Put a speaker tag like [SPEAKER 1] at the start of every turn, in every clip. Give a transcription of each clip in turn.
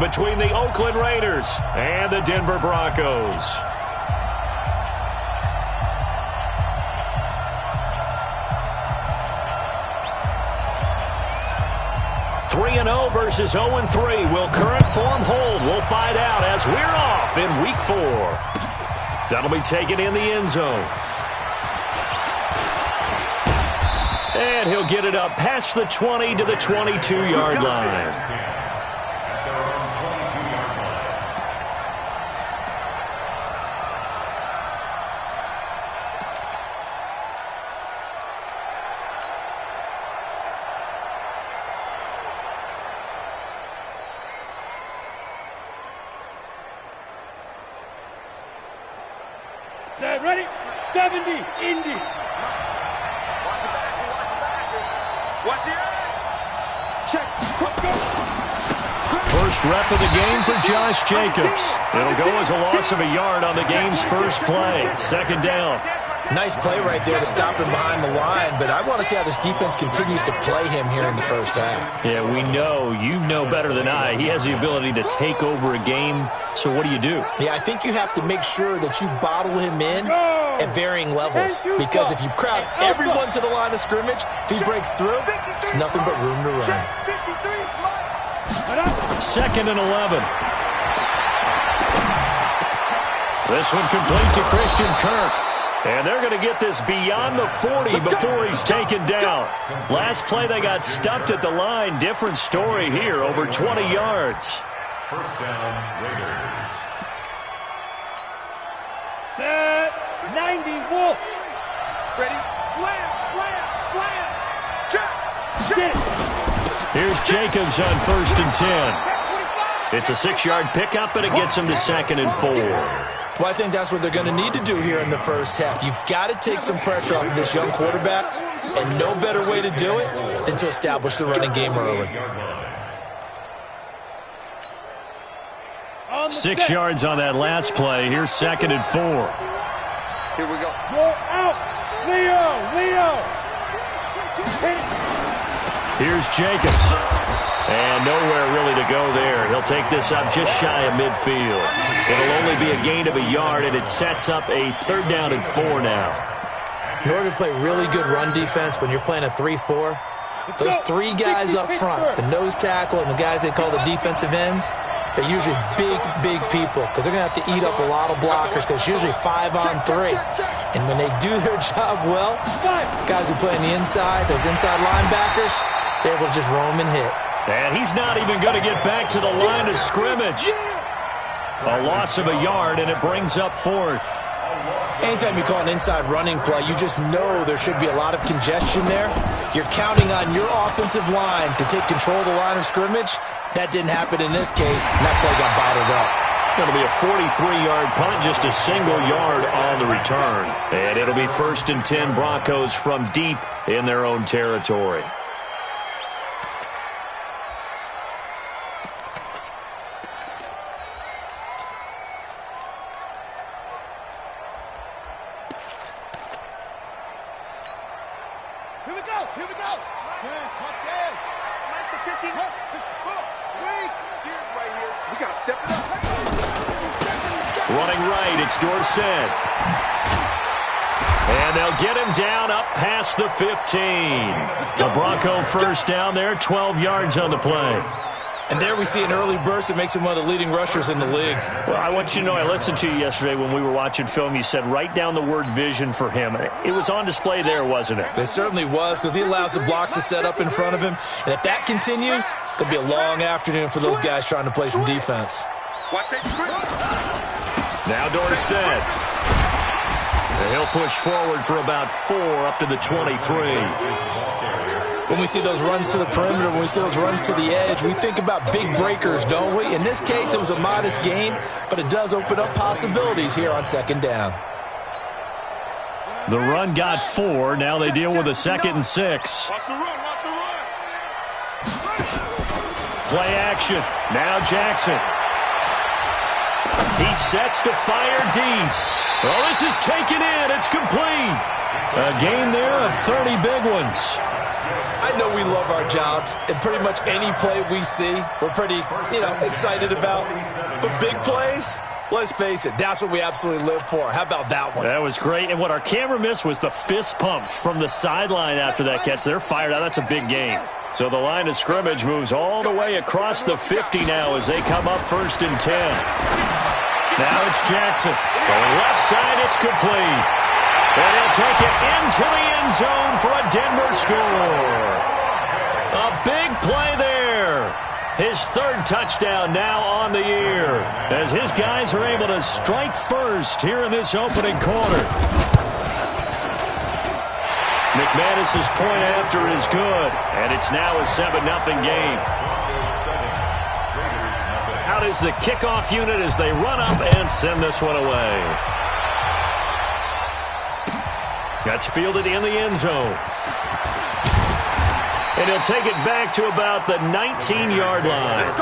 [SPEAKER 1] between the Oakland Raiders and the Denver Broncos. 3-0 versus 0-3. Will current form hold? We'll find out as we're off in Week 4. That'll be taken in the end zone. And he'll get it up past the 20 to the 22-yard line.
[SPEAKER 2] Ready? 70, Indy. Watch the edge. Check.
[SPEAKER 1] First rep of the game for Josh Jacobs. It'll go as a loss of a yard on the game's first play. Second down.
[SPEAKER 3] Nice play right there to stop him behind the line, but I want to see how this defense continues to play him here in the first half.
[SPEAKER 1] Yeah, we know. You know better than I. He has the ability to take over a game. So what do you do?
[SPEAKER 3] Yeah, I think you have to make sure that you bottle him in at varying levels. Because if you crowd everyone to the line of scrimmage, if he breaks through, there's nothing but room to run.
[SPEAKER 1] 2nd and 11. This one complete to Christian Kirk. And they're going to get this beyond the 40 before he's taken down. Last play, they got stuffed at the line. Different story here, over 20 yards.
[SPEAKER 4] First down, Raiders.
[SPEAKER 2] Set. 90, Wolf. Ready? Slam, slam, slam. Check, check.
[SPEAKER 1] Here's Jacobs on 1st and 10. It's a 6-yard pickup, and it gets him to 2nd and 4.
[SPEAKER 3] Well, I think that's what they're going to need to do here in the first half. You've got to take some pressure off of this young quarterback, and no better way to do it than to establish the running game early.
[SPEAKER 1] 6 yards on that last play. Here's 2nd and 4.
[SPEAKER 2] Here we go. Go out. Leo.
[SPEAKER 1] Here's Jacobs. And nowhere really to go there. He'll take this up just shy of midfield. It'll only be a gain of a yard, and it sets up a 3rd down and 4 now.
[SPEAKER 3] In order to play really good run defense when you're playing a 3-4, those 3 guys up front, the nose tackle and the guys they call the defensive ends, they're usually big people because they're going to have to eat up a lot of blockers because it's usually 5 on 3. And when they do their job well, guys who play on the inside, those inside linebackers, they're able to just roam and hit.
[SPEAKER 1] And he's not even going to get back to the line of scrimmage. A loss of a yard, and it brings up 4th.
[SPEAKER 3] Anytime you call an inside running play, you just know there should be a lot of congestion there. You're counting on your offensive line to take control of the line of scrimmage. That didn't happen in this case, and that play got bottled up.
[SPEAKER 1] It'll be a 43-yard punt, just a single yard on the return. And it'll be 1st and 10 Broncos from deep in their own territory.
[SPEAKER 2] Here we go. 10, touch gas. Nice to 15. 6, 4, 3. Series right here. We got to step it up.
[SPEAKER 1] Running right, it's Dorsett. And they'll get him down up past the 15. The Bronco first down there, 12 yards on the play.
[SPEAKER 3] And there we see an early burst that makes him one of the leading rushers in the league.
[SPEAKER 1] Well, I want you to know, I listened to you yesterday when we were watching film. You said write down the word vision for him. It was on display there, wasn't it?
[SPEAKER 3] It certainly was, because he allows the blocks to set up in front of him. And if that continues, it could be a long afternoon for those guys trying to play some defense.
[SPEAKER 1] Now Dorsett. And he'll push forward for about 4 up to the 23.
[SPEAKER 3] When we see those runs to the perimeter, when we see those runs to the edge, we think about big breakers, don't we? In this case, it was a modest gain, but it does open up possibilities here on 2nd down.
[SPEAKER 1] The run got 4. Now they deal with a 2nd and 6. Play action. Now Jackson. He sets to fire deep. Oh, this is taken in. It's complete. A gain there of 30 big ones.
[SPEAKER 3] I know we love our jobs, and pretty much any play we see, we're pretty, excited about. But big plays, let's face it, that's what we absolutely live for. How about that one?
[SPEAKER 1] That was great, and what our camera missed was the fist pump from the sideline after that catch. They're fired out. That's a big game. So the line of scrimmage moves all the way across the 50 now as they come up 1st and 10. Now it's Jackson. Going left side, it's complete. And he'll take it into the end zone for a Denver score. A big play there. His 3rd touchdown now on the year as his guys are able to strike first here in this opening quarter. McManus's point after is good, and it's now a 7-0 game. Out is the kickoff unit as they run up and send this one away. That's fielded in the end zone. And he'll take it back to about the 19-yard line.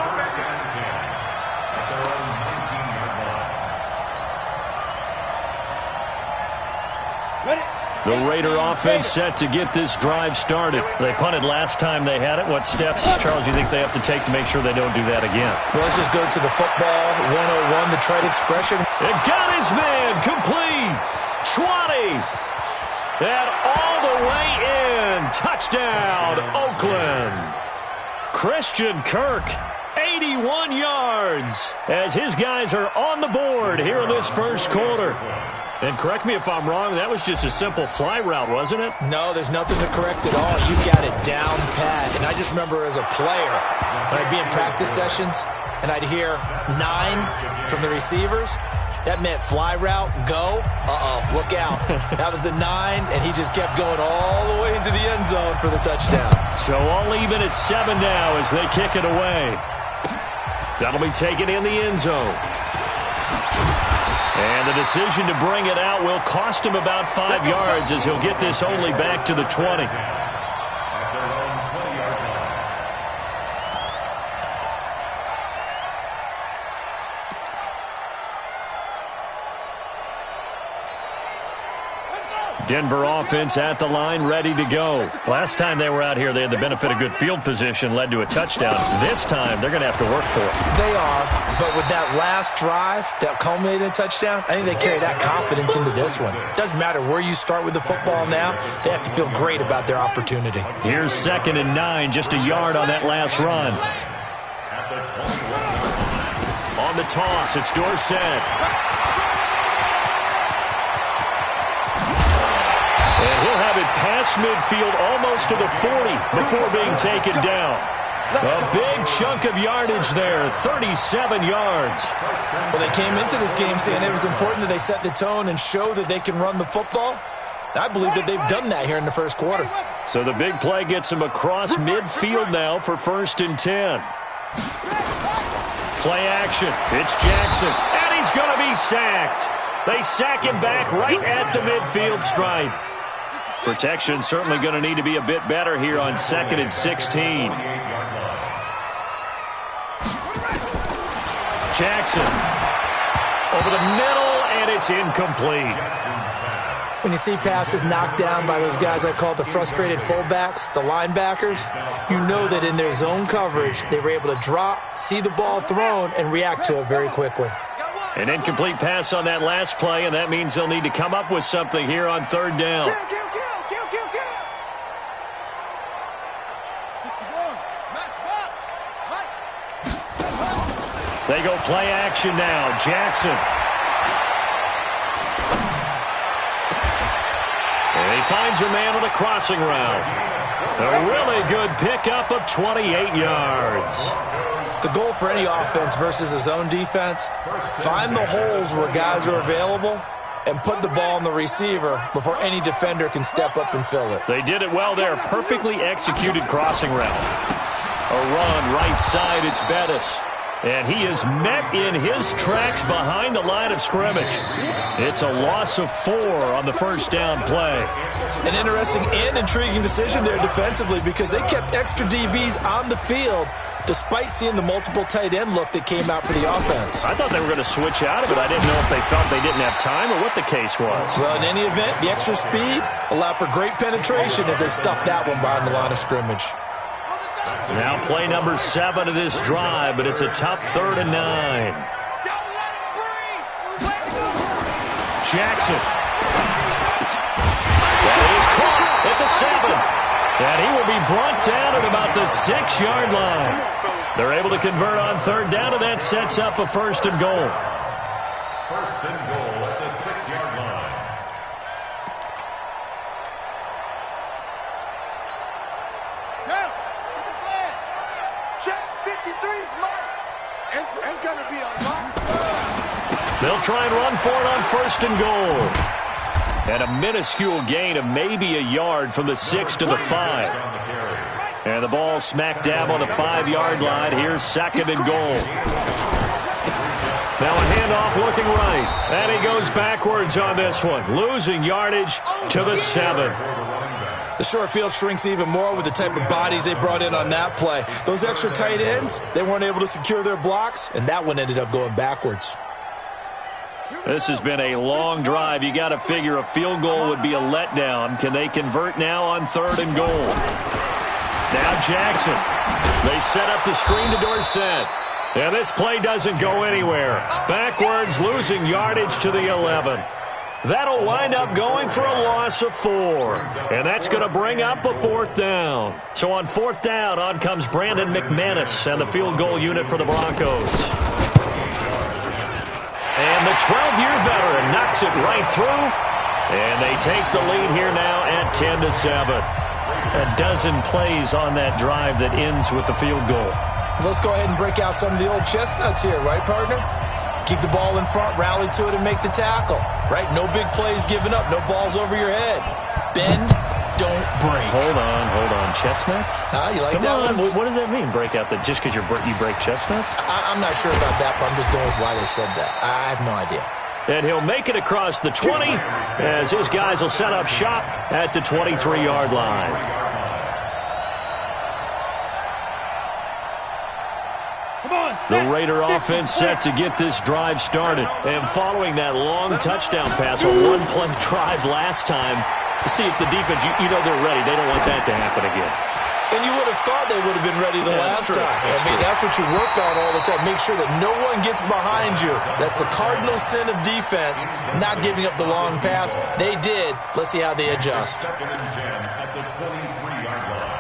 [SPEAKER 1] The Raider offense set to get this drive started. They punted last time they had it. What steps, Charles, do you think they have to take to make sure they don't do that again?
[SPEAKER 3] Well, let's just go to the football 101, the trite expression.
[SPEAKER 1] It got his man complete. 20. And all the way in. Touchdown, Oakland. Christian Kirk, 81 yards as his guys are on the board here in this first quarter. And correct me if I'm wrong, that was just a simple fly route, wasn't it?
[SPEAKER 3] No, there's nothing to correct at all. You got it down pat. And I just remember as a player, when I'd be in practice sessions and I'd hear 9 from the receivers, that meant fly route, go. Look out. That was the 9, and he just kept going all the way into the end zone for the touchdown.
[SPEAKER 1] So all even at 7 now as they kick it away. That'll be taken in the end zone. And the decision to bring it out will cost him about 5 yards as he'll get this only back to the 20. Denver offense at the line, ready to go. Last time they were out here, they had the benefit of good field position, led to a touchdown. This time, they're going to have to work for it.
[SPEAKER 3] They are, but with that last drive that culminated in a touchdown, I think they carry that confidence into this one. It doesn't matter where you start with the football now. They have to feel great about their opportunity.
[SPEAKER 1] Here's 2nd and 9, just a yard on that last run. On the toss, it's Dorsett. And he'll have it past midfield almost to the 40 before being taken down. A big chunk of yardage there, 37 yards.
[SPEAKER 3] Well, they came into this game saying it was important that they set the tone and show that they can run the football. And I believe that they've done that here in the first quarter.
[SPEAKER 1] So the big play gets him across midfield now for 1st and 10. Play action. It's Jackson. And he's going to be sacked. They sack him back right at the midfield stripe. Protection certainly going to need to be a bit better here on 2nd and 16. Jackson over the middle, and it's incomplete.
[SPEAKER 3] When you see passes knocked down by those guys I call the frustrated fullbacks, the linebackers, you know that in their zone coverage, they were able to drop, see the ball thrown, and react to it very quickly.
[SPEAKER 1] An incomplete pass on that last play, and that means they'll need to come up with something here on 3rd down. They go play action now. Jackson. And he finds a man on the crossing route. A really good pickup of 28 yards.
[SPEAKER 3] The goal for any offense versus a zone defense, find the holes where guys are available and put the ball on the receiver before any defender can step up and fill it.
[SPEAKER 1] They did it well there. Perfectly executed crossing route. A run right side. It's Bettis. And he is met in his tracks behind the line of scrimmage. It's a loss of 4 on the 1st down play.
[SPEAKER 3] An interesting and intriguing decision there defensively because they kept extra DBs on the field despite seeing the multiple tight end look that came out for the offense.
[SPEAKER 1] I thought they were going to switch out of it. I didn't know if they felt they didn't have time or what the case was.
[SPEAKER 3] Well, in any event, the extra speed allowed for great penetration as they stuffed that one behind the line of scrimmage.
[SPEAKER 1] Now play number 7 of this drive, but it's a tough 3rd and 9. Jackson. That is caught at the 7. And he will be brought down at about the 6-yard line. They're able to convert on 3rd down, and that sets up a 1st and goal.
[SPEAKER 4] 1st and goal at the 6-yard line.
[SPEAKER 2] Down. Check 53's Mike. It's going to be a lot.
[SPEAKER 1] They'll try and run for it on 1st and goal. And a minuscule gain of maybe a yard from the 6 to the 5. And the ball smack dab on the 5-yard line. Here's 2nd and goal. Now a handoff looking right. And he goes backwards on this one. Losing yardage to the 7.
[SPEAKER 3] The short field shrinks even more with the type of bodies they brought in on that play. Those extra tight ends, they weren't able to secure their blocks, and that one ended up going backwards.
[SPEAKER 1] This has been a long drive. You got to figure a field goal would be a letdown. Can they convert now on 3rd and goal? Now Jackson. They set up the screen to Dorsett. And this play doesn't go anywhere. Backwards, losing yardage to the 11. That'll wind up going for a loss of 4. And that's going to bring up a 4th down. So on 4th down, on comes Brandon McManus and the field goal unit for the Broncos. And the 12-year veteran knocks it right through. And they take the lead here now at 10-7. A dozen plays on that drive that ends with the field goal.
[SPEAKER 3] Let's go ahead and break out some of the old chestnuts here, right, partner? Keep the ball in front, rally to it, and make the tackle. Right? No big plays given up. No balls over your head. Bend, don't break.
[SPEAKER 1] Hold on. Chestnuts?
[SPEAKER 3] You like
[SPEAKER 1] Come
[SPEAKER 3] that
[SPEAKER 1] on.
[SPEAKER 3] one?
[SPEAKER 1] What does that mean, break out that just because you break chestnuts?
[SPEAKER 3] I'm not sure about that, but I'm just going with why they said that. I have no idea.
[SPEAKER 1] And he'll make it across the 20 as his guys will set up shop at the 23-yard line. The Raider offense set to get this drive started. And following that long touchdown pass, a one-play drive last time, see if the defense, you know they're ready. They don't want that to happen again.
[SPEAKER 3] And you would have thought they would have been ready the last time. That's what you work on all the time. Make sure that no one gets behind you. That's the cardinal sin of defense, not giving up the long pass. They did. Let's see how they adjust.
[SPEAKER 4] 2nd and 10 at the 23-yard line.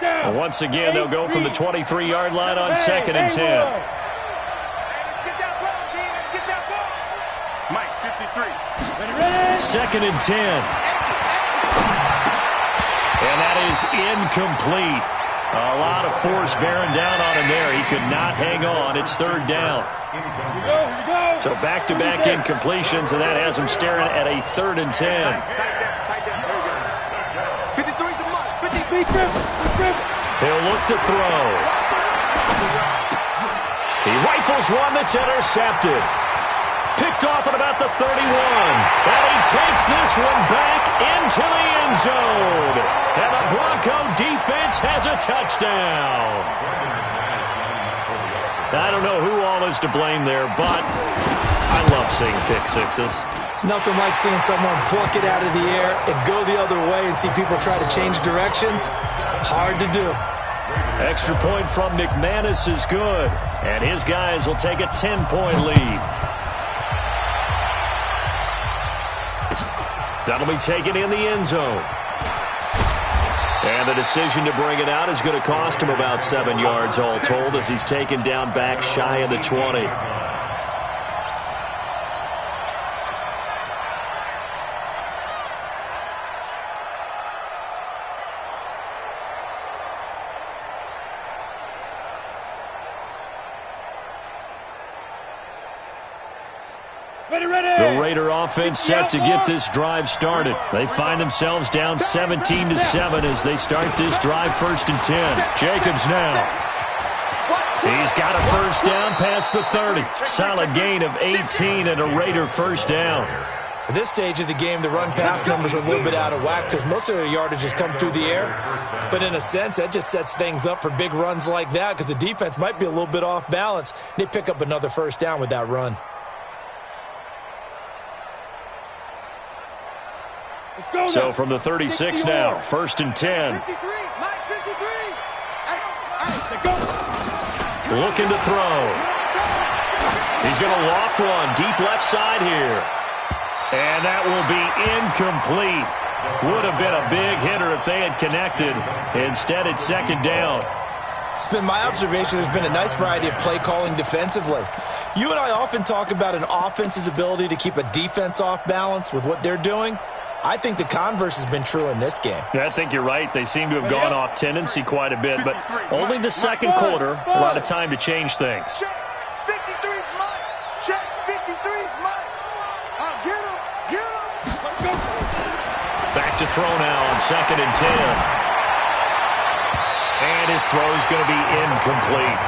[SPEAKER 1] And once again, they'll go from the 23-yard line on 2nd and 10.
[SPEAKER 2] Mike, 53.
[SPEAKER 1] 2nd and 10. And that is incomplete. A lot of force bearing down on him there. He could not hang on. It's 3rd down. So back-to-back incompletions, and that has him staring at a 3rd and 10.
[SPEAKER 2] 53's the Mike. 50.
[SPEAKER 1] He'll look to throw. He rifles one that's intercepted. Picked off at about the 31. And he takes this one back into the end zone. And the Bronco defense has a touchdown. I don't know who all is to blame there, but I love seeing pick sixes.
[SPEAKER 3] Nothing like seeing someone pluck it out of the air and go the other way and see people try to change directions. Hard to do.
[SPEAKER 1] Extra point from McManus is good. And his guys will take a 10-point lead. That'll be taken in the end zone. And the decision to bring it out is going to cost him about 7 yards all told as he's taken down back shy of the 20. The Raider offense set to get this drive started. They find themselves down 17-7 as they start this drive 1st and 10. Jacobs now. He's got a first down past the 30. Solid gain of 18 and a Raider first down.
[SPEAKER 3] At this stage of the game, the run-pass numbers are a little bit out of whack because most of their yardage has come through the air. But in a sense, that just sets things up for big runs like that because the defense might be a little bit off balance. They pick up another first down with that run.
[SPEAKER 1] So from the 36 now, 1st and 10.
[SPEAKER 2] 53, Mike, 53.
[SPEAKER 1] Looking to throw. He's going to loft one deep left side here. And that will be incomplete. Would have been a big hitter if they had connected. Instead, it's 2nd down.
[SPEAKER 3] It's been my observation there's been a nice variety of play calling defensively. You and I often talk about an offense's ability to keep a defense off balance with what they're doing. I think the converse has been true in this game.
[SPEAKER 1] Yeah, I think you're right. They seem to have gone off tendency quite a bit, but only the 2nd quarter, a lot of time to change things.
[SPEAKER 2] Check 53's Mike. Check 53's Mike. Get him. Get him. Let's go.
[SPEAKER 1] Back to throw now on 2nd and 10. And his throw is going to be incomplete.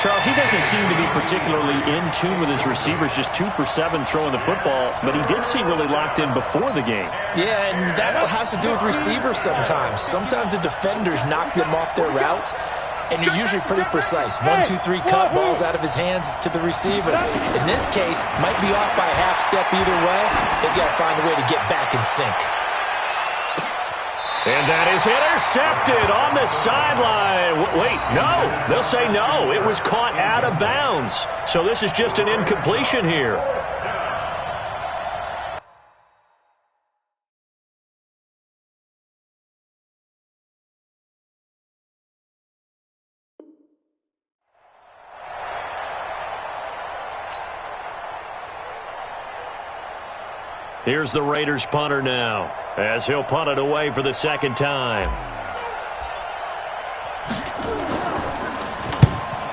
[SPEAKER 1] Charles, he doesn't seem to be particularly in tune with his receivers, just 2 for 7 throwing the football, but he did seem really locked in before the game.
[SPEAKER 3] Yeah, and that has to do with receivers sometimes. Sometimes the defenders knock them off their routes, and you're usually pretty precise. 1, 2, 3 cut balls out of his hands to the receiver. In this case, might be off by a half step either way. They've got to find a way to get back in sync.
[SPEAKER 1] And that is intercepted on the sideline. Wait, no. They'll say no. It was caught out of bounds. So this is just an incompletion here. Here's the Raiders punter now, as he'll punt it away for the 2nd time.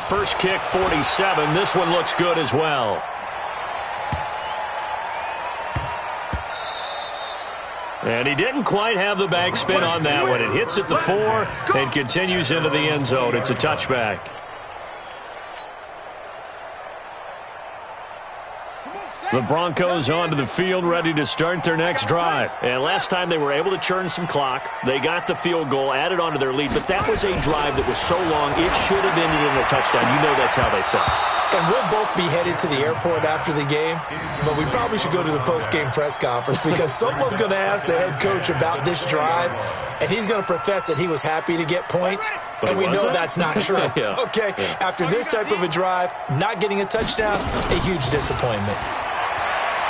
[SPEAKER 1] First kick, 47. This one looks good as well. And he didn't quite have the backspin on that one. It hits at the 4 and continues into the end zone. It's a touchback. The Broncos onto the field, ready to start their next drive. And last time they were able to churn some clock. They got the field goal, added onto their lead. But that was a drive that was so long, it should have ended in a touchdown. You know that's how they felt.
[SPEAKER 3] And we'll both be headed to the airport after the game, but we probably should go to the post-game press conference because someone's going to ask the head coach about this drive, and he's going to profess that he was happy to get points, and we know that's not true.
[SPEAKER 1] Yeah.
[SPEAKER 3] Okay, after this type of a drive, not getting a touchdown, a huge disappointment.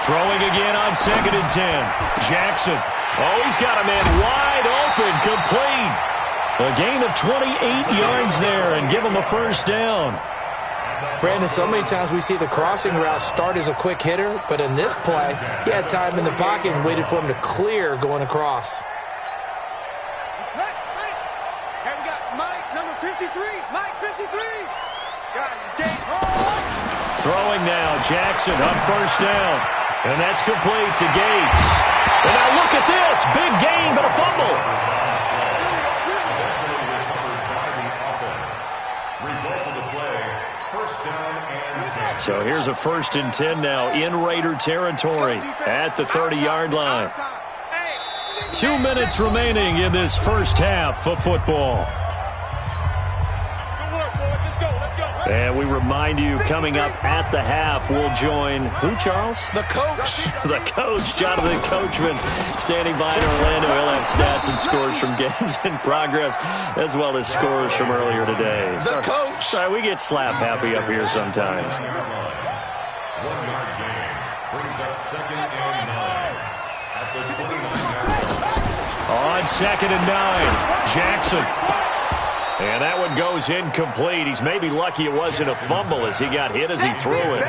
[SPEAKER 1] Throwing again on 2nd and 10. Jackson. Oh, he's got a man wide open, complete. A gain of 28 yards there and give him a first down.
[SPEAKER 3] Brandon, so many times we see the crossing route start as a quick hitter, but in this play, he had time in the pocket and waited for him to clear going across.
[SPEAKER 2] Here we got Mike, number 53. Mike, 53. Guys, escape.
[SPEAKER 1] Throwing now, Jackson on first down. And that's complete to Gates. And now look at this. Big gain, but a fumble. So here's a 1st and 10 now in Raider territory at the 30-yard line. 2 minutes remaining in this first half of football. And we remind you, coming up at the half, we'll join who, Charles?
[SPEAKER 3] The coach.
[SPEAKER 1] The coach, Jonathan Coachman, standing by in Orlando. He'll have stats and scores from games in progress, as well as scores from earlier today.
[SPEAKER 3] The coach.
[SPEAKER 1] Sorry, we get slap happy up here sometimes.
[SPEAKER 4] 1 yard gain brings up 2nd and 9 at the 29-yard line.
[SPEAKER 1] On 2nd and 9, Jackson. And that one goes incomplete. He's maybe lucky it wasn't a fumble as he got hit as he threw it.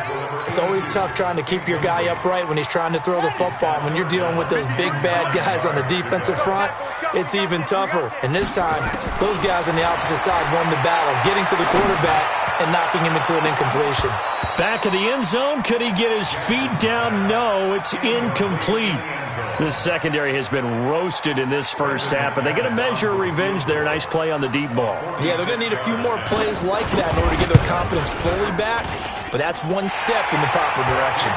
[SPEAKER 3] It's always tough trying to keep your guy upright when he's trying to throw the football. When you're dealing with those big, bad guys on the defensive front, it's even tougher. And this time, those guys on the opposite side won the battle, getting to the quarterback and knocking him into an incompletion.
[SPEAKER 1] Back of the end zone. Could he get his feet down? No, it's incomplete. This secondary has been roasted in this first half, but they're going to measure revenge there. Nice play on the deep ball.
[SPEAKER 3] Yeah, they're going to need a few more plays like that in order to get their confidence fully back, but that's one step in the proper direction.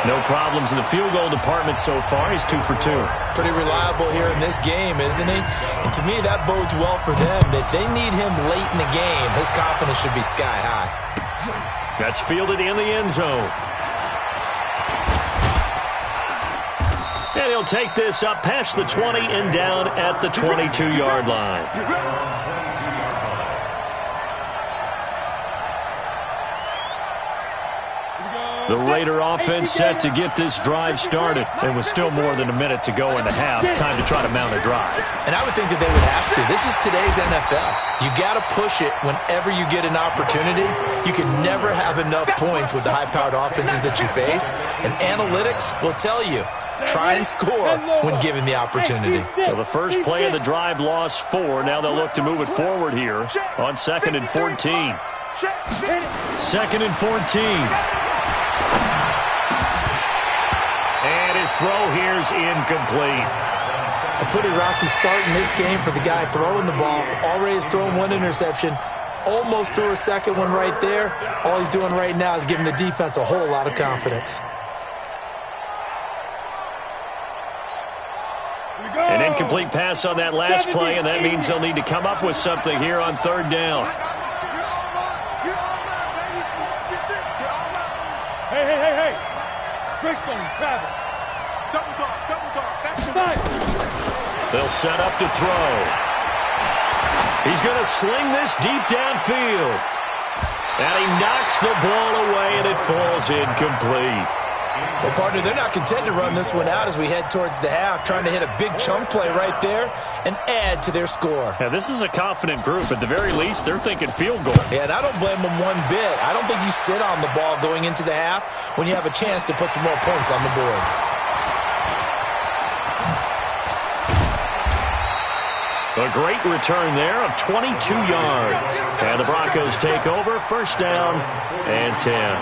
[SPEAKER 1] No problems in the field goal department so far. He's 2 for 2.
[SPEAKER 3] Pretty reliable here in this game, isn't he? And to me, that bodes well for them, that they need him late in the game. His confidence should be sky high.
[SPEAKER 1] That's fielded in the end zone. And he'll take this up past the 20 and down at the 22-yard line. The Raider offense set to get this drive started. There was still more than a minute to go in the half. Time to try to mount a drive.
[SPEAKER 3] And I would think that they would have to. This is today's NFL. You got to push it whenever you get an opportunity. You can never have enough points with the high-powered offenses that you face. And analytics will tell you, try and score when given the opportunity.
[SPEAKER 1] Well, the first play of the drive lost 4. Now they'll look to move it forward here on 2nd and 14. 2nd and 14. And his throw here's incomplete.
[SPEAKER 3] A pretty rocky start in this game for the guy throwing the ball. Already has thrown 1 interception. Almost threw a second one right there. All he's doing right now is giving the defense a whole lot of confidence.
[SPEAKER 1] An incomplete pass on that last play, and that means they'll need to come up with something here on 3rd down.
[SPEAKER 2] Hey. Bristol, travel. Double dog.
[SPEAKER 1] They'll set up to throw. He's going to sling this deep downfield. And he knocks the ball away, and it falls incomplete.
[SPEAKER 3] Well, partner, they're not content to run this one out as we head towards the half, trying to hit a big chunk play right there and add to their score.
[SPEAKER 1] Now, this is a confident group. At the very least, they're thinking field goal.
[SPEAKER 3] Yeah, and I don't blame them one bit. I don't think you sit on the ball going into the half when you have a chance to put some more points on the board.
[SPEAKER 1] A great return there of 22 yards. And the Broncos take over, 1st down and 10.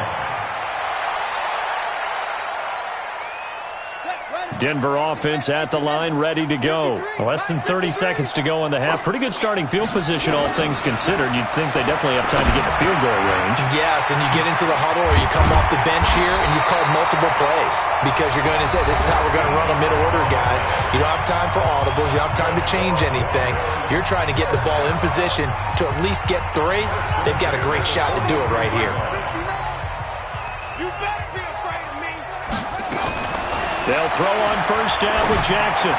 [SPEAKER 1] Denver offense at the line, ready to go. Less than 30 seconds to go in the half. Pretty good starting field position, all things considered. You'd think they definitely have time to get in field goal range.
[SPEAKER 3] Yes, and you get into the huddle or you come off the bench here and you call multiple plays because you're going to say, this is how we're going to run them in order, guys. You don't have time for audibles. You don't have time to change anything. You're trying to get the ball in position to at least get 3. They've got a great shot to do it right here.
[SPEAKER 1] They'll throw on 1st down with Jackson.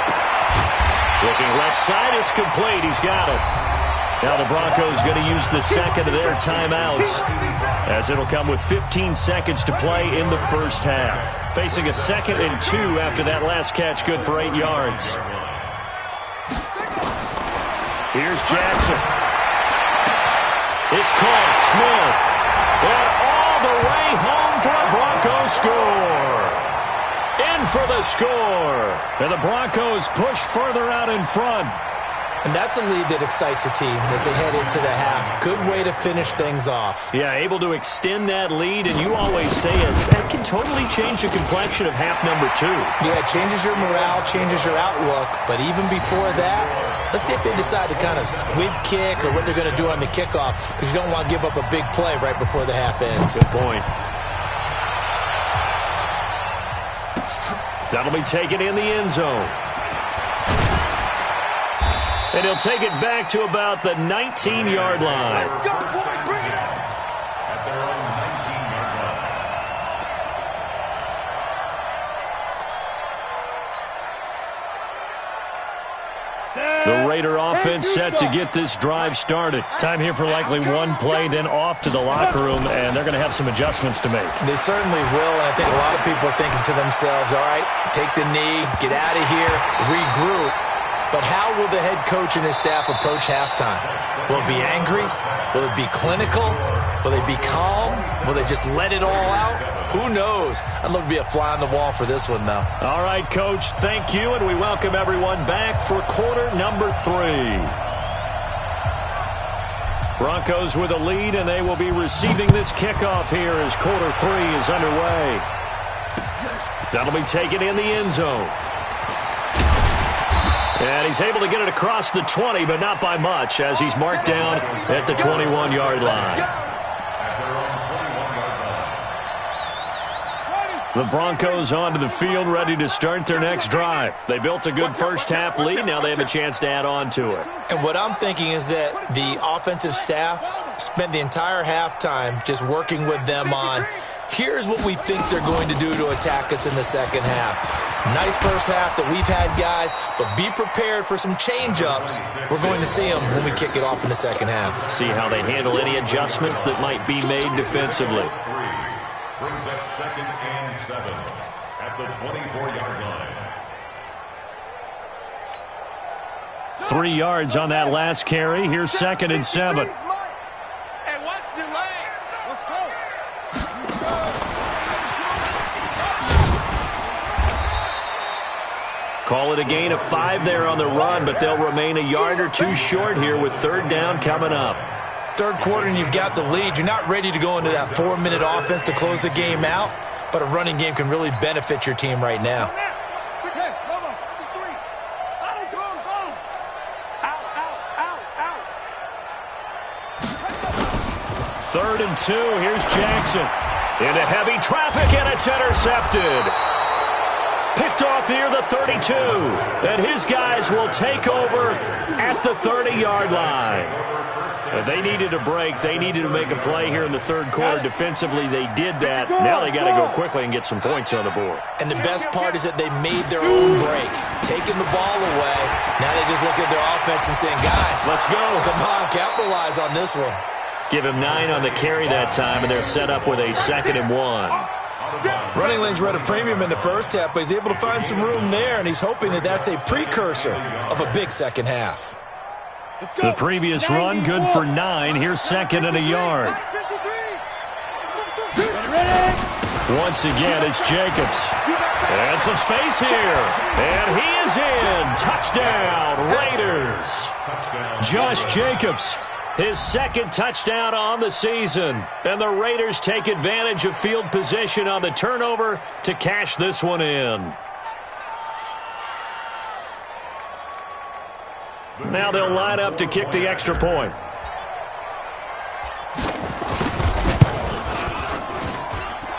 [SPEAKER 1] Looking left side, it's complete. He's got it. Now the Broncos going to use the second of their timeouts as it'll come with 15 seconds to play in the 1st half. Facing a 2nd and 2 after that last catch, good for 8 yards. Here's Jackson. It's caught. Smith. And all the way home for a Broncos score. In for the score. And the Broncos push further out in front.
[SPEAKER 3] And that's a lead that excites a team as they head into the half. Good way to finish things off.
[SPEAKER 1] Yeah, able to extend that lead, and you always say it. That can totally change the complexion of half number 2.
[SPEAKER 3] Yeah, it changes your morale, changes your outlook. But even before that, let's see if they decide to kind of squib kick or what they're going to do on the kickoff, because you don't want to give up a big play right before the half ends.
[SPEAKER 1] Good point. That'll be taken in the end zone. And he'll take it back to about the 19-yard line.
[SPEAKER 2] Let's go, boy, bring it.
[SPEAKER 4] At their own 19-yard line.
[SPEAKER 1] The Raider offense set to get this drive started. Time here for likely one play, then off to the locker room, and they're going to have some adjustments to make.
[SPEAKER 3] They certainly will, and I think a lot of people are thinking to themselves, all right, take the knee, get out of here, regroup. But how will the head coach and his staff approach halftime? Will it be angry? Will it be clinical? Will they be calm? Will they just let it all out? Who knows? I'd love to be a fly on the wall for this one, though.
[SPEAKER 1] All right, Coach, thank you, and we welcome everyone back for quarter number 3. Broncos with a lead, and they will be receiving this kickoff here as quarter 3 is underway. That'll be taken in the end zone. And he's able to get it across the 20, but not by much, as he's marked down at the 21-yard line. The Broncos onto the field, ready to start their next drive. They built a good first-half lead. Now they have a chance to add on to it.
[SPEAKER 3] And what I'm thinking is that the offensive staff spent the entire halftime just working with them on, here's what we think they're going to do to attack us in the second half. Nice first half that we've had, guys, but be prepared for some change-ups. We're going to see them when we kick it off in the second half.
[SPEAKER 1] See how they handle any adjustments that might be made defensively.
[SPEAKER 4] Brings up 2nd and 7 at the 24-yard line.
[SPEAKER 1] 3 yards on that last carry. Here's 2nd and 7.
[SPEAKER 2] Hey, watch the lane. Let's go.
[SPEAKER 1] Call it a gain of 5 there on the run, but they'll remain a yard or two short here with 3rd down coming up.
[SPEAKER 3] Third quarter and you've got the lead. You're not ready to go into that 4-minute offense to close the game out, but a running game can really benefit your team right now.
[SPEAKER 1] Third and 2. Here's Jackson. Into heavy traffic, and it's intercepted. Picked off near the 32. And his guys will take over at the 30-yard line. They needed a break. They needed to make a play here in the third quarter. Defensively, they did that. Now they got to go quickly and get some points on the board.
[SPEAKER 3] And the best part is that they made their own break, taking the ball away. Now they just look at their offense and saying, guys,
[SPEAKER 1] let's go.
[SPEAKER 3] Come on, capitalize on this one.
[SPEAKER 1] Give him 9 on the carry that time, and they're set up with a 2nd and 1.
[SPEAKER 3] Running lanes were at a premium in the first half, but he's able to find some room there, and he's hoping that that's a precursor of a big second half.
[SPEAKER 1] The previous run, good for 9. Here's 2nd and a yard. Once again, it's Jacobs. And some space here. And he is in. Touchdown, Raiders. Josh Jacobs, his 2nd touchdown on the season. And the Raiders take advantage of field position on the turnover to cash this one in. Now they'll line up to kick the extra point.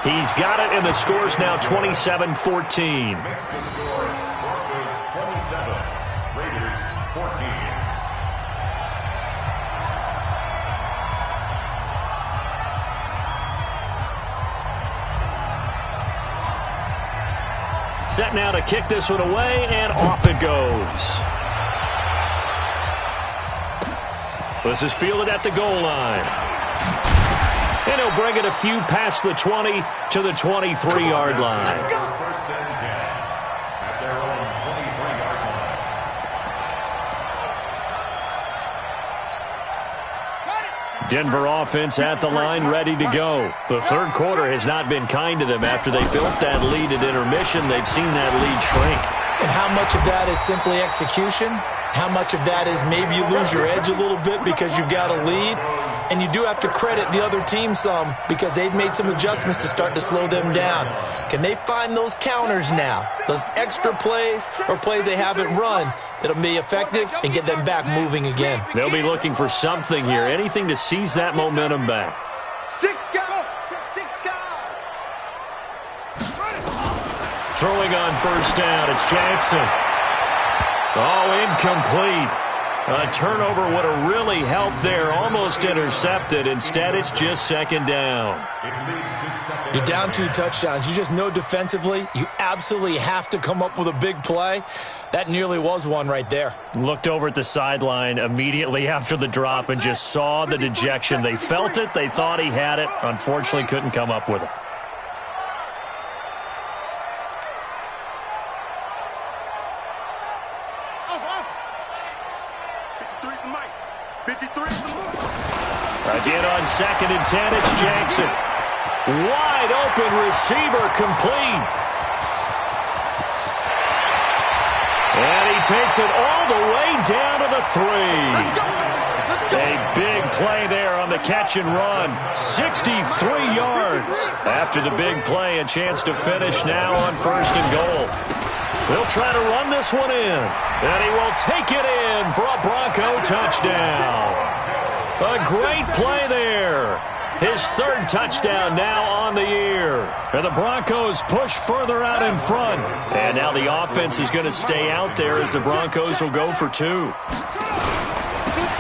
[SPEAKER 1] He's got it, and the score's now 27-14.
[SPEAKER 4] Mexican score, Broncos 27, Raiders 14.
[SPEAKER 1] Set now to kick this one away, and off it goes. This is fielded at the goal line. And he'll bring it a few past the 20 to the 23-yard line.
[SPEAKER 4] First and 10 at their own 23-yard line.
[SPEAKER 1] Denver offense at the line, ready to go. The third quarter has not been kind to them. After they built that lead at intermission, they've seen that lead shrink.
[SPEAKER 3] And how much of that is simply execution? How much of that is maybe you lose your edge a little bit because you've got a lead? And you do have to credit the other team some because they've made some adjustments to start to slow them down. Can they find those counters now, those extra plays or plays they haven't run that'll be effective and get them back moving again?
[SPEAKER 1] They'll be looking for something here, anything to seize that momentum back. Throwing on first down, it's Jackson. Oh, incomplete. A turnover would have really helped there. Almost intercepted. Instead, it's just 2nd down.
[SPEAKER 3] You're down 2 touchdowns. You just know defensively you absolutely have to come up with a big play. That nearly was one right there.
[SPEAKER 1] Looked over at the sideline immediately after the drop and just saw the dejection. They felt it. They thought he had it. Unfortunately, couldn't come up with it. Again on 2nd and 10, it's Jackson. Wide open receiver, complete. And he takes it all the way down to the 3. A big play there on the catch and run. 63 yards. After the big play, a chance to finish now on 1st and goal. They'll try to run this one in. And he will take it in for a Bronco touchdown. A great play there. His third touchdown now on the year. And the Broncos push further out in front. And now the offense is going to stay out there as the Broncos will go for 2.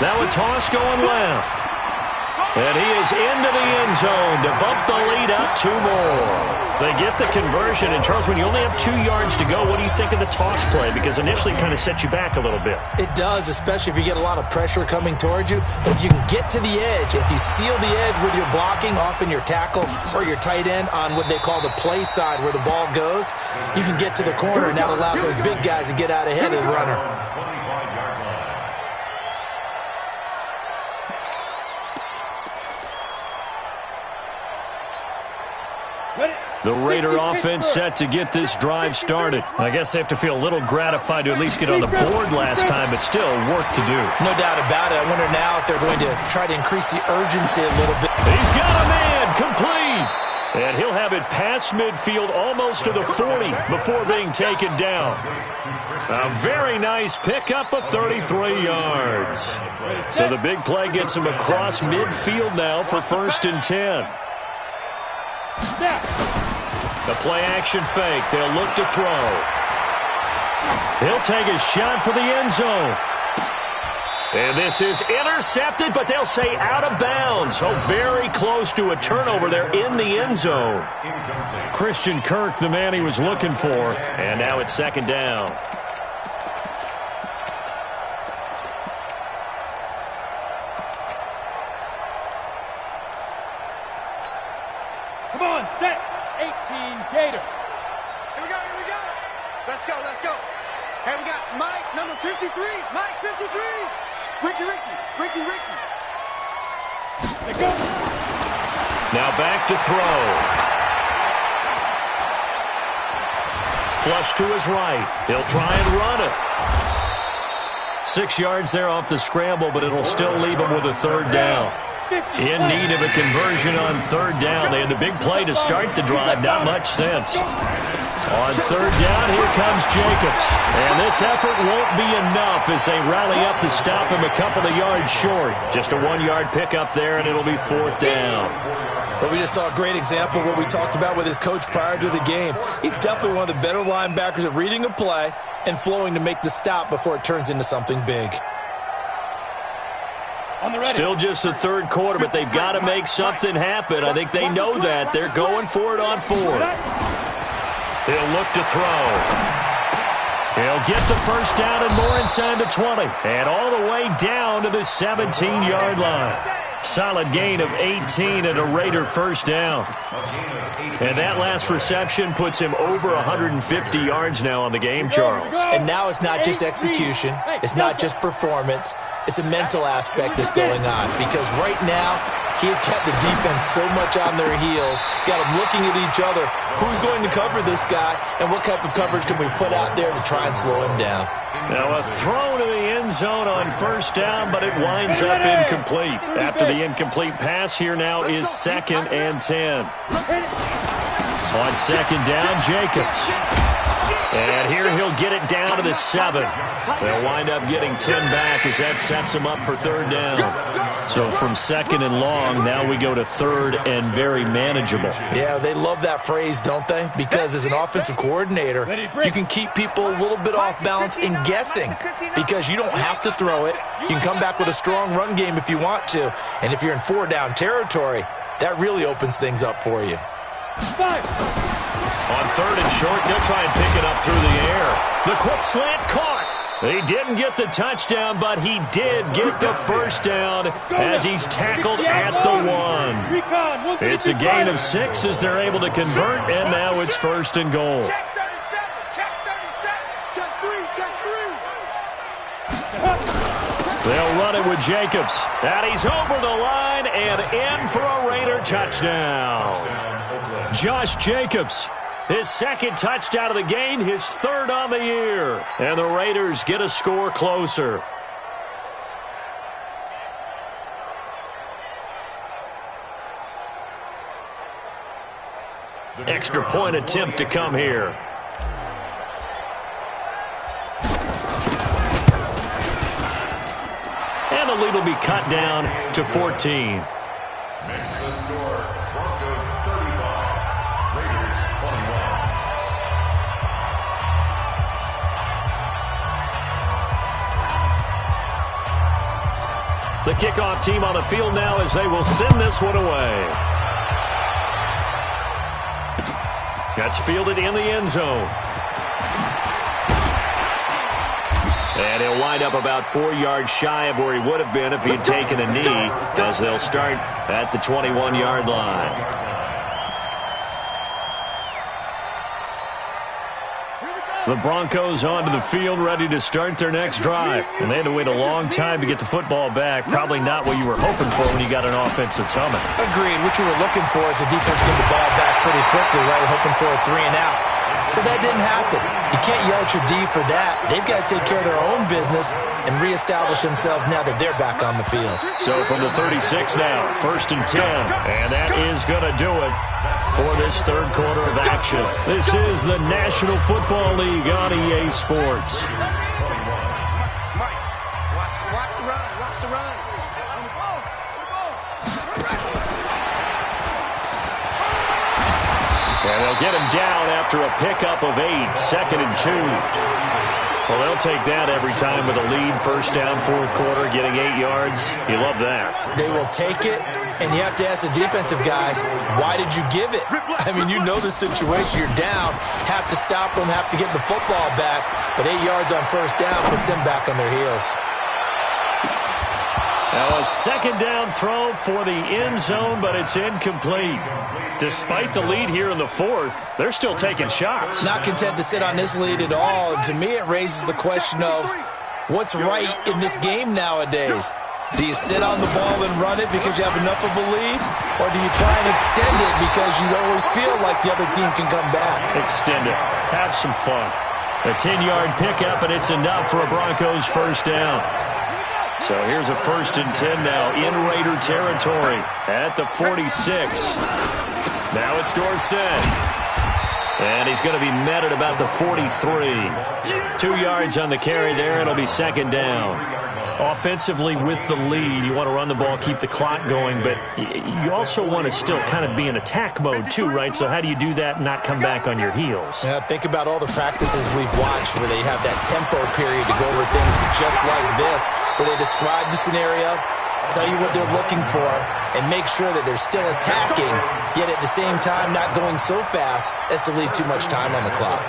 [SPEAKER 1] Now a toss going left. And he is into the end zone to bump the lead up 2 more. They get the conversion. And, Charles, when you only have 2 yards to go, what do you think of the toss play? Because initially it kind of sets you back a little bit.
[SPEAKER 3] It does, especially if you get a lot of pressure coming towards you. But if you can get to the edge, if you seal the edge with your blocking, often your tackle or your tight end on what they call the play side where the ball goes, you can get to the corner, and that allows those big guys to get out ahead of the runner.
[SPEAKER 1] The Raider offense set to get this drive started. I guess they have to feel a little gratified to at least get on the board last time, but still work to do.
[SPEAKER 3] No doubt about it. I wonder now if they're going to try to increase the urgency a little bit.
[SPEAKER 1] He's got a man, complete. And he'll have it past midfield almost to the 40 before being taken down. A very nice pickup of 33 yards. So the big play gets him across midfield now for 1st and 10. The play-action fake. They'll look to throw. He'll take a shot for the end zone. And this is intercepted, but they'll say out of bounds. Oh, very close to a turnover there in the end zone. Christian Kirk, the man he was looking for. And now it's 2nd down.
[SPEAKER 5] Come on, set. 18 Gator.
[SPEAKER 2] Here we go, here we go. Let's go, let's go. Hey, we got Mike, number 53. Mike, 53. Ricky.
[SPEAKER 5] Let's go.
[SPEAKER 1] Now back to throw. Flush to his right. He'll try and run it. 6 yards there off the scramble, but it'll still leave him with a 3rd down. In need of a conversion on 3rd down. They had the big play to start the drive. Not much sense. On 3rd down, here comes Jacobs. And this effort won't be enough as they rally up to stop him a couple of yards short. Just a 1-yard pickup there, and it'll be 4th down.
[SPEAKER 3] But we just saw a great example of what we talked about with his coach prior to the game. He's definitely one of the better linebackers at reading a play and flowing to make the stop before it turns into something big.
[SPEAKER 1] Still just the 3rd quarter, but they've got to make something happen. I think they know that. They're going for it on 4th. He'll look to throw. He'll get the 1st down and more inside the 20. And all the way down to the 17-yard line. Solid gain of 18 and a Raider 1st down. And that last reception puts him over 150 yards now on the game, Charles.
[SPEAKER 3] And now it's not just execution. It's not just performance. It's a mental aspect that's going on. Because right now, he's got the defense so much on their heels, got them looking at each other. Who's going to cover this guy, and what type of coverage can we put out there to try and slow him down?
[SPEAKER 1] Now a throw to the end zone on 1st down, but it winds up incomplete. After the incomplete pass, here now is 2nd and 10. On 2nd down, Jacobs. And here he'll get it down to the 7. They'll wind up getting 10 back as that sets him up for 3rd down. So from 2nd and long, now we go to 3rd and very manageable.
[SPEAKER 3] Yeah, they love that phrase, don't they? Because as an offensive coordinator, you can keep people a little bit off balance in guessing because you don't have to throw it. You can come back with a strong run game if you want to. And if you're in 4-down territory, that really opens things up for you.
[SPEAKER 1] On 3rd and short, they'll try and pick it up through the air. The quick slant caught. He didn't get the touchdown, but he did get the 1st down as he's tackled at the 1. It's a gain of 6 as they're able to convert, and now it's 1st and goal. They'll run it with Jacobs. And he's over the line and in for a Raider touchdown. Josh Jacobs. His 2nd touchdown of the game, his 3rd on the year. And the Raiders get a score closer. Extra point attempt to come here. And the lead will be cut down to 14.
[SPEAKER 4] Makes the score Broncos 35, Raiders 21.
[SPEAKER 1] The kickoff team on the field now as they will send this one away. That's fielded in the end zone. And he'll wind up about 4 yards shy of where he would have been if he'd taken a knee, as they'll start at the 21-yard line. The Broncos onto the field, ready to start their next drive. And they had to wait a long time to get the football back. Probably not what you were hoping for when you got an offense that's humming.
[SPEAKER 3] Agreed. What you were looking for is the defense get the ball back pretty quickly, right? Hoping for a 3-and-out. So that didn't happen. You can't yell at your D for that. They've got to take care of their own business and reestablish themselves now that they're back on the field.
[SPEAKER 1] So from the 36 now, 1st and 10. And that is going to do it for this third quarter of action. This is the National Football League on EA Sports.
[SPEAKER 2] Mike, watch the run. Watch the run.
[SPEAKER 1] And they'll get him down after a pickup of 8, 2nd and 2. Well, they'll take that every time with a lead, first down, fourth quarter, getting 8 yards. You love that.
[SPEAKER 3] They will take it, and you have to ask the defensive guys, why did you give it? I mean, you know the situation. You're down, have to stop them, have to get the football back, but 8 yards on first down puts them back on their heels.
[SPEAKER 1] Now a second down throw for the end zone, but it's incomplete. Despite the lead here in the fourth, they're still taking shots.
[SPEAKER 3] Not content to sit on this lead at all. And to me, it raises the question of what's right in this game nowadays. Do you sit on the ball and run it because you have enough of a lead? Or do you try and extend it because you always feel like the other team can come back?
[SPEAKER 1] Extend it. Have some fun. A 10-yard pickup, and it's enough for a Broncos first down. So here's a 1st and 10 now in Raider territory at the 46. Now it's Dorsett. And he's going to be met at about the 43. 2 yards on the carry there. It'll be second down. Offensively with the lead, you want to run the ball, keep the clock going, but you also want to still kind of be in attack mode too, right? So how do you do that and not come back on your heels?
[SPEAKER 3] Yeah, think about all the practices we've watched where they have that tempo period to go over things just like this, where they describe the scenario, tell you what they're looking for, and make sure that they're still attacking, yet at the same time not going so fast as to leave too much time on the clock.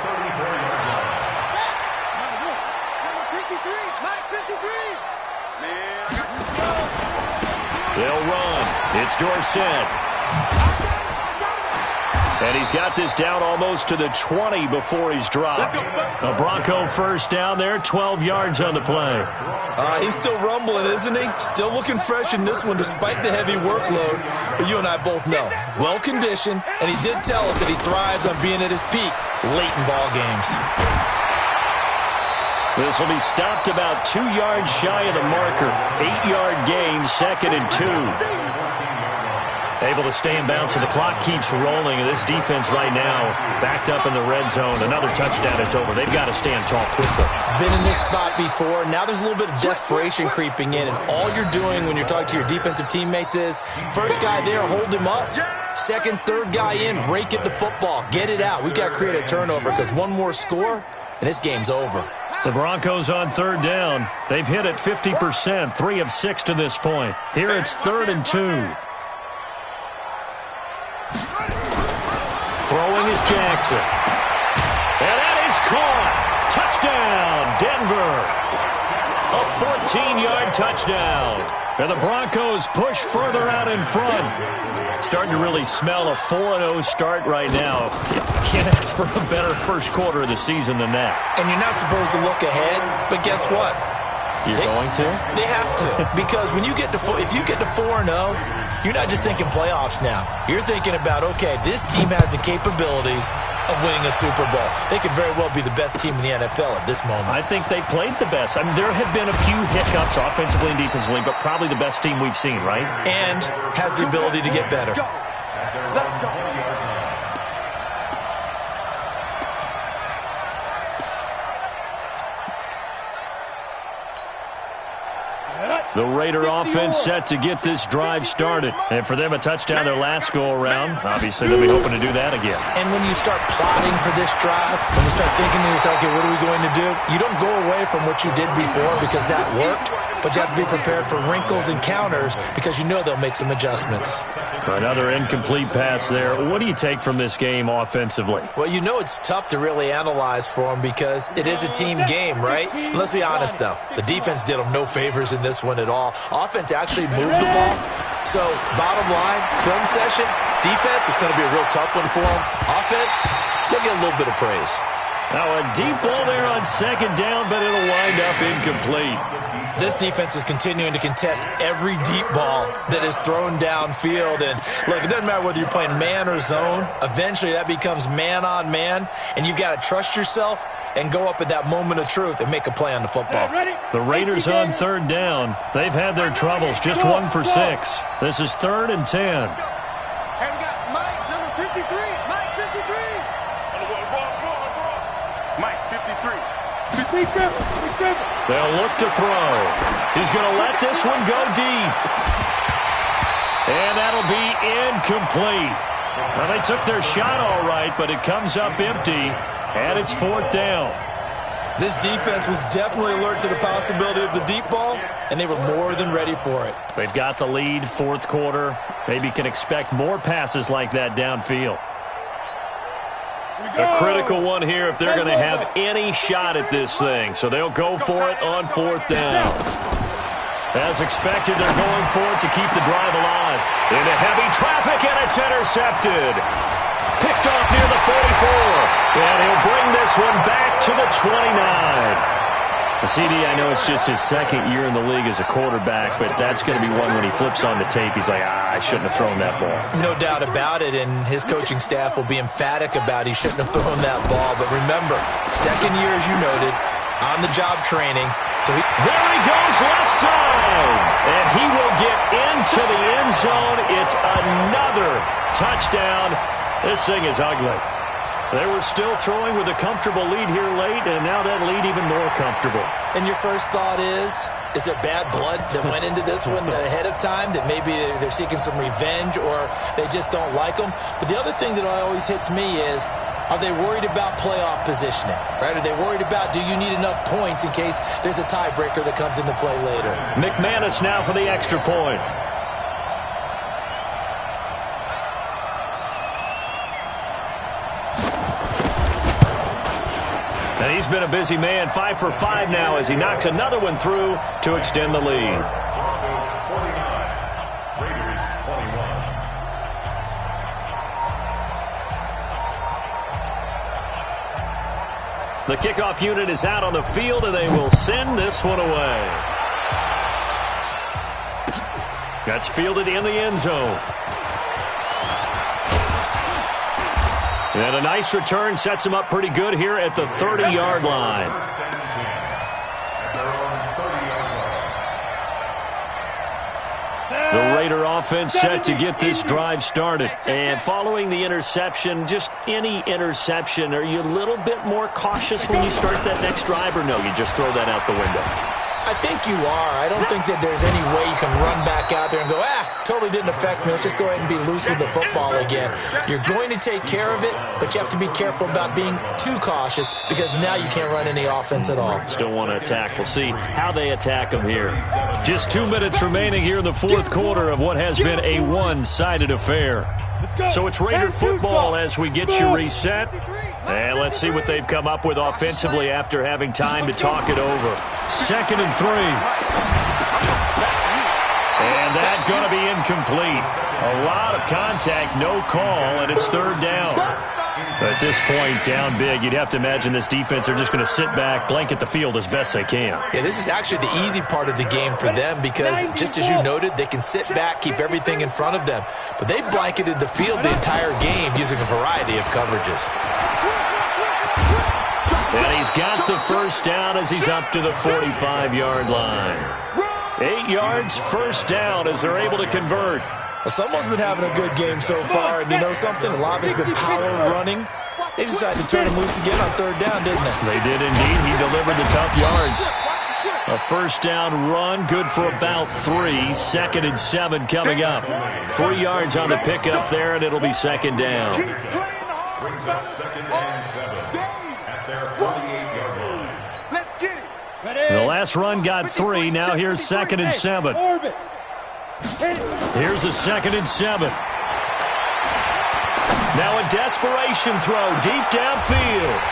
[SPEAKER 1] They'll run. It's Dorsett. And he's got this down almost to the 20 before he's dropped. A Bronco first down there, 12 yards on the play.
[SPEAKER 3] He's still rumbling, isn't he? Still looking fresh in this one despite the heavy workload. But you and I both know, well-conditioned, and he did tell us that he thrives on being at his peak late in ball games.
[SPEAKER 1] This will be stopped about 2 yards shy of the marker. 8-yard gain, 2nd and 2. Able to stay in bounds, so the clock keeps rolling. And this defense right now backed up in the red zone. Another touchdown, it's over. They've got to stand tall quickly.
[SPEAKER 3] Been in this spot before. Now there's a little bit of desperation creeping in. And all you're doing when you're talking to your defensive teammates is, first guy there, hold him up. Second, third guy in, rake at the football. Get it out. We've got to create a turnover because one more score, and this game's over.
[SPEAKER 1] The Broncos on third down. They've hit it 50%, 3 of 6 to this point. Here it's 3rd and 2. Throwing is Jackson. And that is caught. Touchdown, Denver. A 14-yard touchdown. And the Broncos push further out in front. Starting to really smell a 4-0 start right now. Can't ask for a better first quarter of the season than that.
[SPEAKER 3] And you're not supposed to look ahead, but guess what?
[SPEAKER 1] You're going to?
[SPEAKER 3] They have to. Because when you get to if you get to 4-0, you're not just thinking playoffs now. You're thinking about, okay, this team has the capabilities of winning a Super Bowl. They could very well be the best team in the NFL at this moment.
[SPEAKER 1] I think they played the best. I mean, there have been a few hiccups offensively and defensively, but probably the best team we've seen, right?
[SPEAKER 3] And has the ability to get better.
[SPEAKER 2] Let's go.
[SPEAKER 1] The Raider offense set to get this drive started. And for them, a touchdown their last go-around. Obviously, they'll be hoping to do that again.
[SPEAKER 3] And when you start plotting for this drive, when you start thinking to yourself, okay, what are we going to do? You don't go away from what you did before because that worked, but you have to be prepared for wrinkles and counters because you know they'll make some adjustments.
[SPEAKER 1] Another incomplete pass there. What do you take from this game offensively?
[SPEAKER 3] Well, you know it's tough to really analyze for them because it is a team game, right? Let's be honest, though. The defense did them no favors in this one at all. Offense actually moved the ball. So, bottom line, film session, defense is going to be a real tough one for them. Offense, they'll get a little bit of praise.
[SPEAKER 1] Now, a deep ball there on second down, but it'll wind up incomplete.
[SPEAKER 3] This defense is continuing to contest every deep ball that is thrown downfield. And, look, it doesn't matter whether you're playing man or zone. Eventually, that becomes man-on-man, and you've got to trust yourself and go up at that moment of truth and make a play on the football.
[SPEAKER 1] The Raiders on third down. They've had their troubles, just 1 for 6. This is 3rd and 10.
[SPEAKER 2] Hey, we got Mike, number 53. Mike, 53. Mike, 53.
[SPEAKER 1] They'll look to throw. He's going to let this one go deep. And that'll be incomplete. Well, they took their shot all right, but it comes up empty, and it's 4th down.
[SPEAKER 3] This defense was definitely alert to the possibility of the deep ball, and they were more than ready for it.
[SPEAKER 1] They've got the lead, 4th quarter. Maybe can expect more passes like that downfield. A critical one here if they're going to have any shot at this thing. So they'll go for it on 4th down. As expected, they're going for it to keep the drive alive. Into heavy traffic, and it's intercepted. Picked off near the 44. And he'll bring this one back to the 29. CD, I know it's just his 2nd year in the league as a quarterback, but that's going to be one when he flips on the tape. He's like, I shouldn't have thrown that ball.
[SPEAKER 3] No doubt about it, and his coaching staff will be emphatic about he shouldn't have thrown that ball. But remember, 2nd year, as you noted, on-the-job training. So
[SPEAKER 1] there he goes, left side. And he will get into the end zone. It's another touchdown. This thing is ugly. They were still throwing with a comfortable lead here late, and now that lead even more comfortable.
[SPEAKER 3] And your first thought is there bad blood that went into this one ahead of time, that maybe they're seeking some revenge or they just don't like them? But the other thing that always hits me is, are they worried about playoff positioning? Right? Are they worried about, do you need enough points in case there's a tiebreaker that comes into play later?
[SPEAKER 1] McManus now for the extra point. And he's been a busy man, 5 for 5 now as he knocks another one through to extend the lead. The kickoff unit is out on the field, and they will send this one away. That's fielded in the end zone. And a nice return sets him up pretty good here at the 30-yard line. The Raider offense set to get this drive started. And following the interception, just any interception, are you a little bit more cautious when you start that next drive, or no, you just throw that out the window?
[SPEAKER 3] I think you are. I don't think that there's any way you can run back out there and go, totally didn't affect me. Let's just go ahead and be loose with the football again. You're going to take care of it, but you have to be careful about being too cautious because now you can't run any offense at all.
[SPEAKER 1] Still want to attack. We'll see how they attack them here. Just 2 minutes remaining here in the 4th quarter of what has been a one-sided affair. So it's Raider football as we get you reset. And let's see what they've come up with offensively after having time to talk it over. 2nd and 3. And that's going to be incomplete. A lot of contact, no call, and it's 3rd down. At this point, down big, you'd have to imagine this defense are just going to sit back, blanket the field as best they can.
[SPEAKER 3] Yeah, this is actually the easy part of the game for them because, just as you noted, they can sit back, keep everything in front of them. But they blanketed the field the entire game using a variety of coverages.
[SPEAKER 1] And he's got the first down as he's up to the 45-yard line. 8 yards, first down as they're able to convert.
[SPEAKER 3] Well, someone's been having a good game so far, and you know something? A lot of it's been power running. They decided to turn him loose again on 3rd down, didn't they?
[SPEAKER 1] They did indeed. He delivered the tough yards. A first down run, good for about 3. 2nd and 7 coming up. 3 yards on the pickup there, and it'll be 2nd down.
[SPEAKER 4] Brings up 2nd and 7 at their 48-yard line.
[SPEAKER 2] Let's get it.
[SPEAKER 5] Ready?
[SPEAKER 1] The last run got 3. Now here's 2nd and 7.
[SPEAKER 5] Orbit.
[SPEAKER 1] Here's a 2nd and 7. Now a desperation throw deep downfield.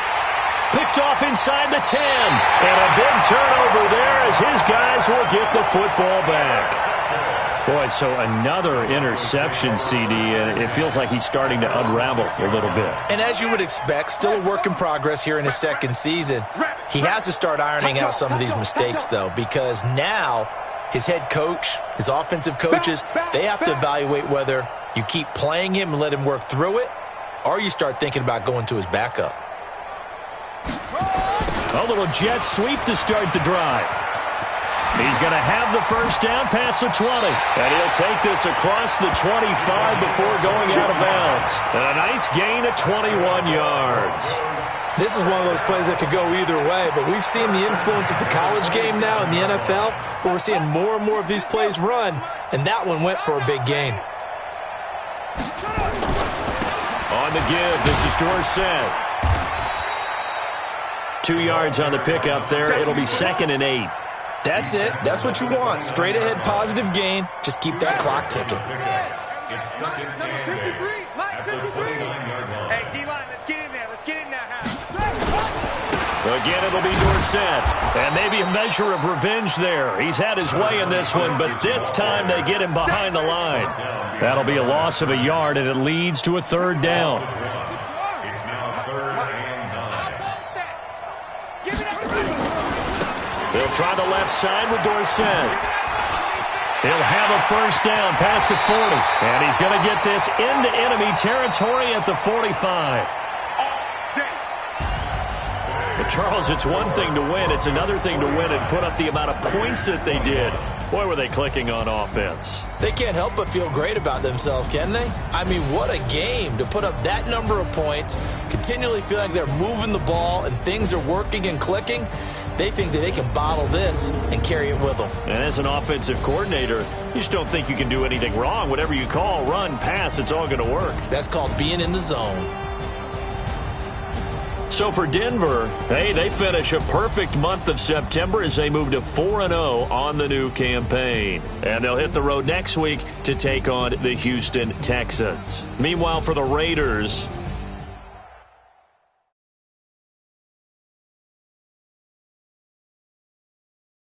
[SPEAKER 1] Picked off inside the 10. And a big turnover there as his guys will get the football back. Boy, so another interception, CD, and it feels like he's starting to unravel a little bit.
[SPEAKER 3] And as you would expect, still a work in progress here in his 2nd season. He has to start ironing out some of these mistakes, though, because now his head coach, his offensive coaches, they have to evaluate whether you keep playing him and let him work through it, or you start thinking about going to his backup.
[SPEAKER 1] A little jet sweep to start the drive. He's going to have the first down past the 20. And he'll take this across the 25 before going out of bounds. And a nice gain of 21 yards.
[SPEAKER 3] This is one of those plays that could go either way, but we've seen the influence of the college game now in the NFL, where we're seeing more and more of these plays run, and that one went for a big gain.
[SPEAKER 1] On the give, this is Dorsett. 2 yards on the pickup there. It'll be 2nd and 8.
[SPEAKER 3] That's it. That's what you want. Straight ahead positive gain. Just keep that clock ticking.
[SPEAKER 4] It's 2nd and 8 at the 29-yard line.
[SPEAKER 5] Hey, D-line, let's get in there. Let's get in there,
[SPEAKER 1] Again, it'll be Dorsett. And maybe a measure of revenge there. He's had his way in this one, but this time they get him behind the line. That'll be a loss of a yard, and it leads to a 3rd down.
[SPEAKER 4] It's now 3rd and 9.
[SPEAKER 1] They'll try the left side with Dorsett. He'll have a first down past the 40. And he's going to get this into enemy territory at the 45. But Charles, it's one thing to win. It's another thing to win and put up the amount of points that they did. Boy, were they clicking on offense.
[SPEAKER 3] They can't help but feel great about themselves, can they? I mean, what a game to put up that number of points, continually feel like they're moving the ball and things are working and clicking. They think that they can bottle this and carry it with them.
[SPEAKER 1] And as an offensive coordinator, you just don't think you can do anything wrong. Whatever you call, run, pass, it's all going to work.
[SPEAKER 3] That's called being in the zone.
[SPEAKER 1] So for Denver, hey, they finish a perfect month of September as they move to 4-0 on the new campaign. And they'll hit the road next week to take on the Houston Texans. Meanwhile, for the Raiders,